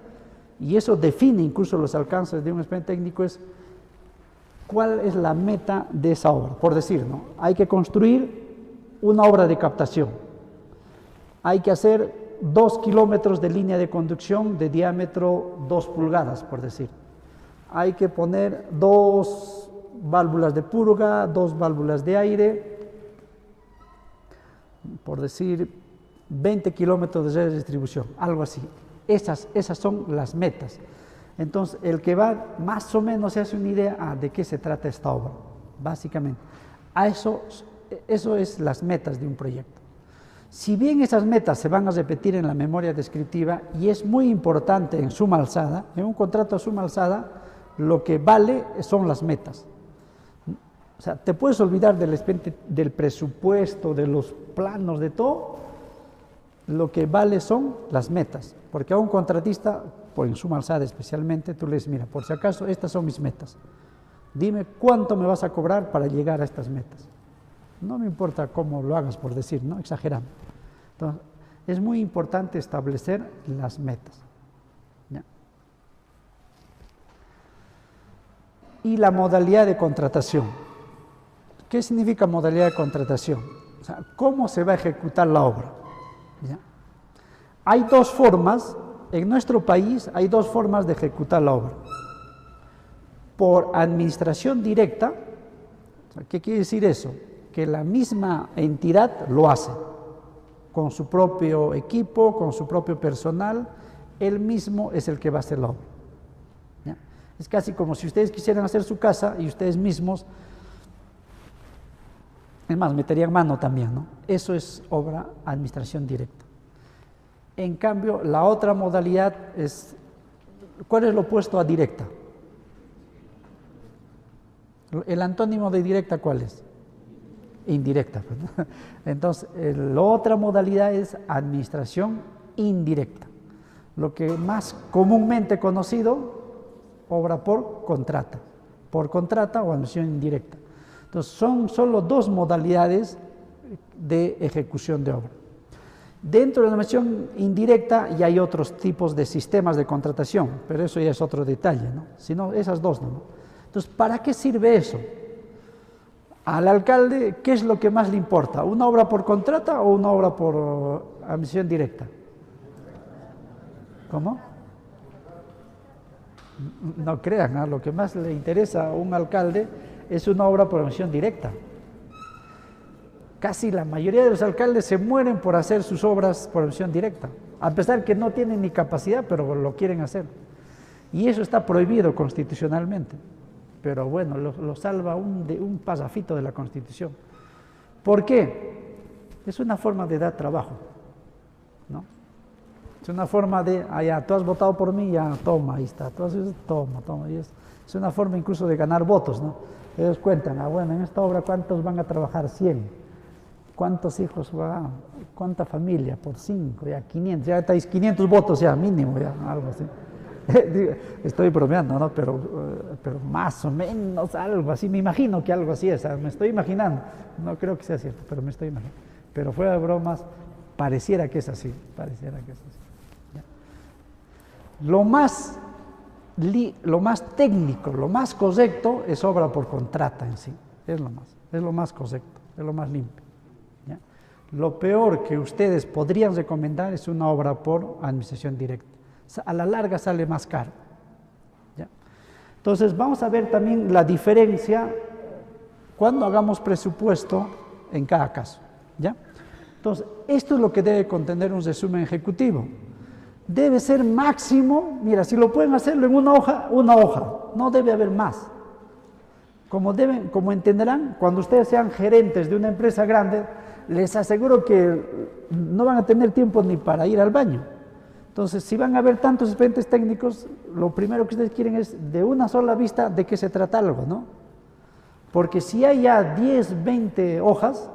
B: y eso define incluso los alcances de un expediente técnico, es cuál es la meta de esa obra. Por decir, ¿no? Hay que construir una obra de captación. Hay que hacer 2 kilómetros de línea de conducción de diámetro 2 pulgadas, por decir. Hay que poner 2 válvulas de purga, 2 válvulas de aire, por decir 20 kilómetros de red de distribución, algo así. Esas son las metas. Entonces, el que va más o menos se hace una idea de qué se trata esta obra, básicamente. Eso es las metas de un proyecto. Si bien esas metas se van a repetir en la memoria descriptiva, y es muy importante en suma alzada, en un contrato a suma alzada, lo que vale son las metas. O sea, te puedes olvidar del presupuesto, de los planos, de todo. Lo que vale son las metas, porque a un contratista, por en suma alzada especialmente, tú le dices, mira, por si acaso, estas son mis metas. Dime cuánto me vas a cobrar para llegar a estas metas. No me importa cómo lo hagas, por decir, ¿no? Exagerando. Entonces, es muy importante establecer las metas. ¿Ya? Y la modalidad de contratación. ¿Qué significa modalidad de contratación? O sea, ¿cómo se va a ejecutar la obra? ¿Ya? Hay dos formas, en nuestro país hay dos formas de ejecutar la obra. Por administración directa, ¿qué quiere decir eso? Que la misma entidad lo hace, con su propio equipo, con su propio personal, él mismo es el que va a hacer la obra. ¿Ya? Es casi como si ustedes quisieran hacer su casa y ustedes mismos, es más, meterían mano también, ¿no? Eso es obra administración directa. En cambio, la otra modalidad es, ¿cuál es lo opuesto a directa? El antónimo de directa, ¿cuál es? Indirecta. Entonces, la otra modalidad es administración indirecta. Lo que más comúnmente conocido, obra por contrata o administración indirecta. Entonces, son solo dos modalidades de ejecución de obra. Dentro de la administración indirecta ya hay otros tipos de sistemas de contratación, pero eso ya es otro detalle, ¿no? Sino esas dos, ¿no? Entonces, ¿para qué sirve eso? Al alcalde, ¿qué es lo que más le importa? ¿Una obra por contrata o una obra por administración directa? ¿Cómo? No crean, ¿no? Lo que más le interesa a un alcalde es una obra por administración directa. Casi la mayoría de los alcaldes se mueren por hacer sus obras por administración directa, a pesar que no tienen ni capacidad, pero lo quieren hacer. Y eso está prohibido constitucionalmente. Pero bueno, lo salva un pasafito de la Constitución. ¿Por qué? Es una forma de dar trabajo, ¿no? Es una forma de, ya, tú has votado por mí, ya, toma, ahí está, tú has, toma. Y es una forma incluso de ganar votos, ¿no? Ellos cuentan, bueno, en esta obra, ¿cuántos van a trabajar? 100. ¿Cuántos hijos va? ¿Cuánta familia? Por 5, ya 500, ya estáis 500 votos ya, mínimo, ya, algo así. Estoy bromeando, ¿no? Pero más o menos algo así, me imagino que algo así es, me estoy imaginando, no creo que sea cierto, pero me estoy imaginando. Pero fuera de bromas, pareciera que es así, ¿ya? Lo más técnico, lo más correcto es obra por contrata en sí, es lo más correcto, es lo más limpio, ¿ya? Lo peor que ustedes podrían recomendar es una obra por administración directa. A la larga sale más caro, ¿ya? Entonces vamos a ver también la diferencia cuando hagamos presupuesto en cada caso, ¿ya? Entonces, esto es lo que debe contener un resumen ejecutivo. Debe ser máximo, mira, si lo pueden hacerlo en una hoja, no debe haber más. Como entenderán, cuando ustedes sean gerentes de una empresa grande, les aseguro que no van a tener tiempo ni para ir al baño. Entonces, si van a ver tantos expedientes técnicos, lo primero que ustedes quieren es de una sola vista de qué se trata algo, ¿no? Porque si hay ya 10, 20 hojas,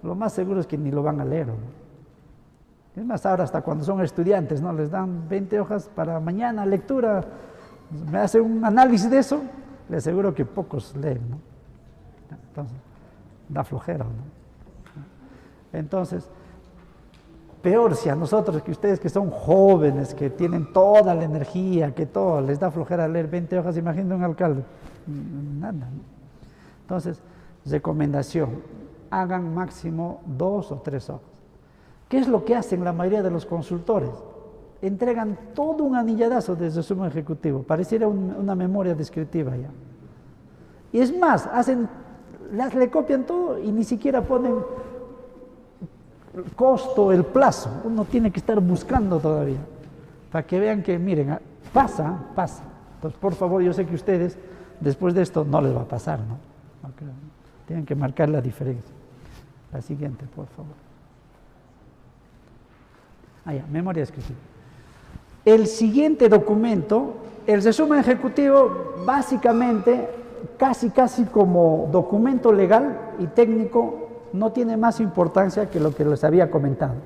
B: lo más seguro es que ni lo van a leer, ¿no? Es más, ahora hasta cuando son estudiantes, ¿no? Les dan 20 hojas para mañana, lectura, me hace un análisis de eso, les aseguro que pocos leen, ¿no? Entonces, da flojera, ¿no? Entonces, peor si a nosotros, que ustedes que son jóvenes, que tienen toda la energía, que todo, les da flojera leer 20 hojas, imagínate un alcalde, nada, ¿no? Entonces, recomendación, hagan máximo 2 o 3 hojas. ¿Qué es lo que hacen la mayoría de los consultores? Entregan todo un anilladazo desde su resumen ejecutivo, pareciera una memoria descriptiva ya. Y es más, le copian todo y ni siquiera ponen el costo, el plazo. Uno tiene que estar buscando todavía, para que vean que, miren, pasa. Entonces, por favor, yo sé que ustedes, después de esto, no les va a pasar, ¿no? Tienen que marcar la diferencia. La siguiente, por favor. Memoria descriptiva. El siguiente documento, el resumen ejecutivo, básicamente, casi como documento legal y técnico, no tiene más importancia que lo que les había comentado.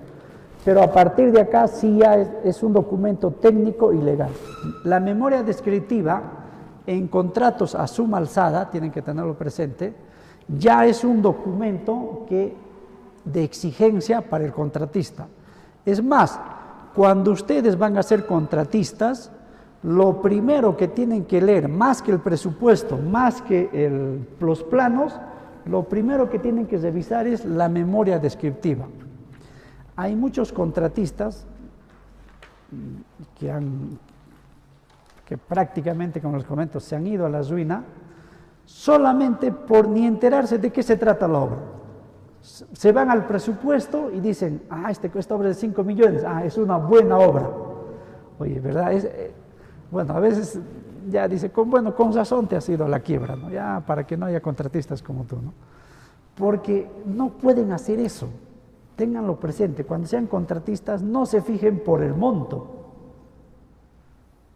B: Pero a partir de acá sí ya es un documento técnico y legal. La memoria descriptiva, en contratos a suma alzada, tienen que tenerlo presente, ya es un documento de exigencia para el contratista. Es más, cuando ustedes van a ser contratistas, lo primero que tienen que leer, más que el presupuesto, más que los planos, lo primero que tienen que revisar es la memoria descriptiva. Hay muchos contratistas que prácticamente, como les comento, se han ido a la ruina solamente por ni enterarse de qué se trata la obra. Se van al presupuesto y dicen, esta obra es de 5 millones, es una buena obra. Oye, ¿verdad? Bueno, a veces ya dice, con razón te has ido a la quiebra, ¿no? Ya para que no haya contratistas como tú, ¿no? Porque no pueden hacer eso. Ténganlo presente, cuando sean contratistas no se fijen por el monto.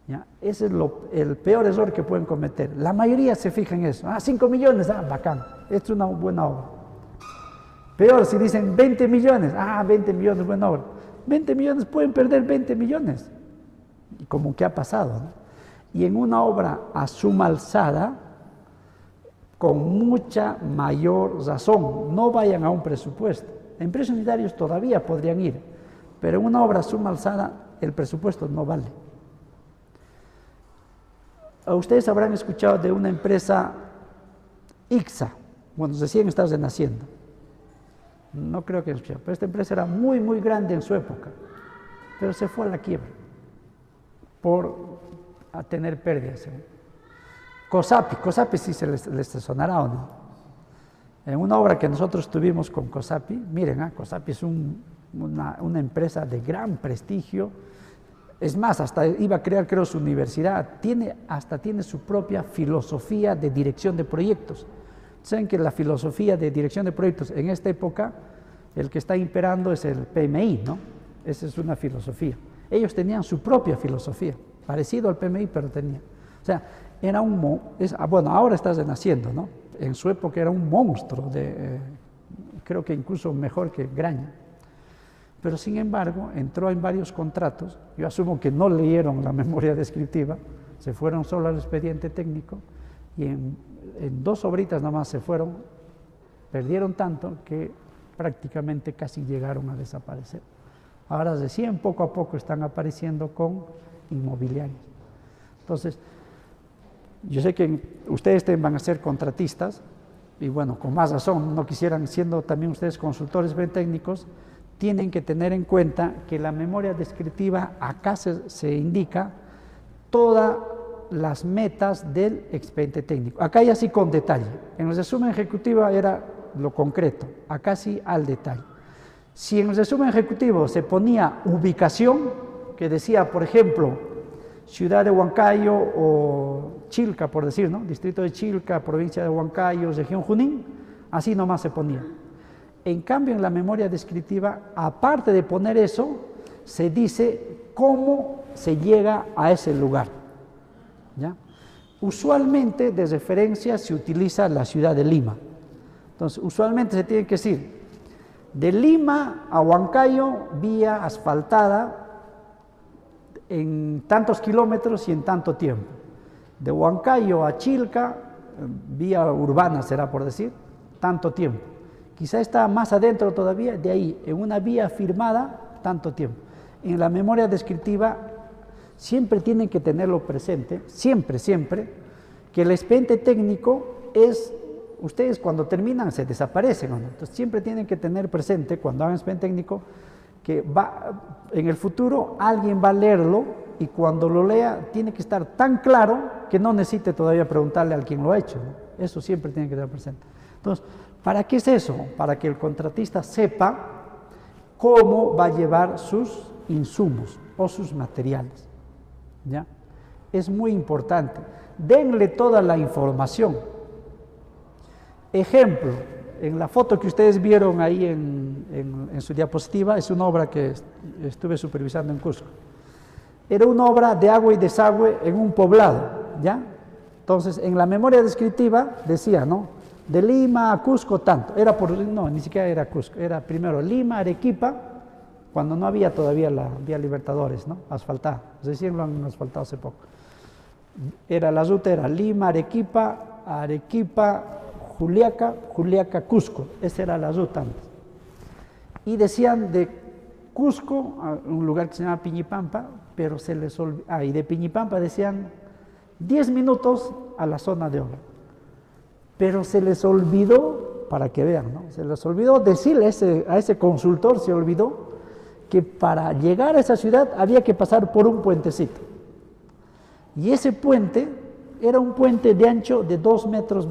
B: ¿Ya? Ese es el peor error que pueden cometer. La mayoría se fija en eso. 5 millones, bacán, esto es una buena obra. Peor si dicen 20 millones, 20 millones, buena obra. 20 millones pueden perder 20 millones. Y como que ha pasado, ¿no? Y en una obra a suma alzada, con mucha mayor razón, no vayan a un presupuesto. En precios unitarios todavía podrían ir, pero en una obra a suma alzada el presupuesto no vale. Ustedes habrán escuchado de una empresa ICSA, recién está renaciendo. No creo que escucharon, pero esta empresa era muy, muy grande en su época, pero se fue a la quiebra por tener pérdidas. COSAPI sí se les sonará o no. En una obra que nosotros tuvimos con COSAPI, miren, COSAPI es una empresa de gran prestigio. Es más, hasta iba a crear, creo, su universidad. Tiene su propia filosofía de dirección de proyectos. Saben que la filosofía de dirección de proyectos en esta época, el que está imperando es el PMI, ¿no? Esa es una filosofía. Ellos tenían su propia filosofía, parecido al PMI, pero tenían. O sea, era ahora está renaciendo, ¿no? En su época era un monstruo, creo que incluso mejor que Graña. Pero sin embargo, entró en varios contratos, yo asumo que no leyeron la memoria descriptiva, se fueron solo al expediente técnico y en 2 obritas nomás se fueron, perdieron tanto que prácticamente casi llegaron a desaparecer. Ahora recién poco a poco están apareciendo con inmobiliarios. Entonces, yo sé que ustedes van a ser contratistas y con más razón, no quisieran, siendo también ustedes consultores técnicos, tienen que tener en cuenta que la memoria descriptiva acá se indica todas las metas del expediente técnico. Acá ya sí con detalle. En el resumen ejecutivo era lo concreto, acá sí al detalle. Si en el resumen ejecutivo se ponía ubicación, que decía, por ejemplo, ciudad de Huancayo o Chilca, por decir, ¿no? Distrito de Chilca, provincia de Huancayo, región Junín, así nomás se ponía. En cambio, en la memoria descriptiva, aparte de poner eso, se dice cómo se llega a ese lugar, ¿ya? usualmente de referencia se utiliza la ciudad de Lima. Entonces, usualmente se tiene que decir, de Lima a Huancayo, vía asfaltada en tantos kilómetros y en tanto tiempo. De Huancayo a Chilca, vía urbana será por decir, tanto tiempo. Quizá está más adentro todavía, de ahí, en una vía firmada, tanto tiempo. En la memoria descriptiva siempre tienen que tenerlo presente, siempre, que el expediente técnico es, ustedes cuando terminan se desaparecen, ¿no? Entonces siempre tienen que tener presente cuando hagan expediente técnico que en el futuro alguien va a leerlo y cuando lo lea tiene que estar tan claro que no necesite todavía preguntarle al quien lo ha hecho, ¿no? Eso siempre tiene que estar presente. Entonces, ¿para qué es eso? Para que el contratista sepa cómo va a llevar sus insumos o sus materiales, ¿ya? Es muy importante. Denle toda la información. Ejemplo, en la foto que ustedes vieron ahí en su diapositiva, es una obra que estuve supervisando en Cusco. Era una obra de agua y desagüe en un poblado, ¿ya? Entonces, en la memoria descriptiva decía, ¿no? De Lima a Cusco tanto. No, ni siquiera era Cusco. Era primero Lima, Arequipa, cuando no había todavía la vía Libertadores, ¿no? Asfaltada. Recién lo han asfaltado hace poco. La ruta era Lima, Arequipa, Juliaca, Cusco. Esa era la ruta antes. Y decían de Cusco a un lugar que se llama Piñipampa, pero se les olvidó. Y de Piñipampa decían 10 minutos a la zona de obra. Pero se les olvidó, para que vean, ¿no? Se les olvidó decirle a ese consultor, se olvidó que para llegar a esa ciudad había que pasar por un puentecito. Y ese puente era un puente de ancho de 2,20 metros.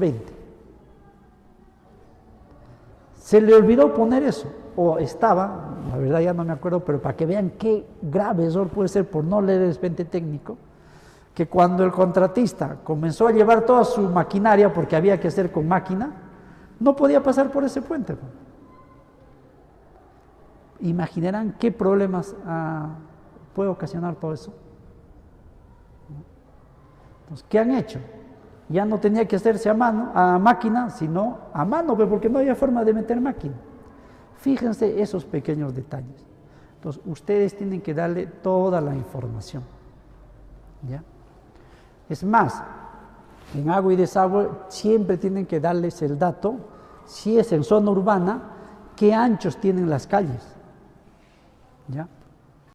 B: Se le olvidó poner eso, o estaba, la verdad ya no me acuerdo, pero para que vean qué grave error puede ser por no leer el expediente técnico, que cuando el contratista comenzó a llevar toda su maquinaria, porque había que hacer con máquina, no podía pasar por ese puente. Imaginarán qué problemas puede ocasionar todo eso. Entonces, ¿qué han hecho? Ya no tenía que hacerse a máquina, sino a mano, porque no había forma de meter máquina. Fíjense esos pequeños detalles. Entonces, ustedes tienen que darle toda la información, ¿ya? Es más, en agua y desagüe siempre tienen que darles el dato, si es en zona urbana, qué anchos tienen las calles, ¿ya?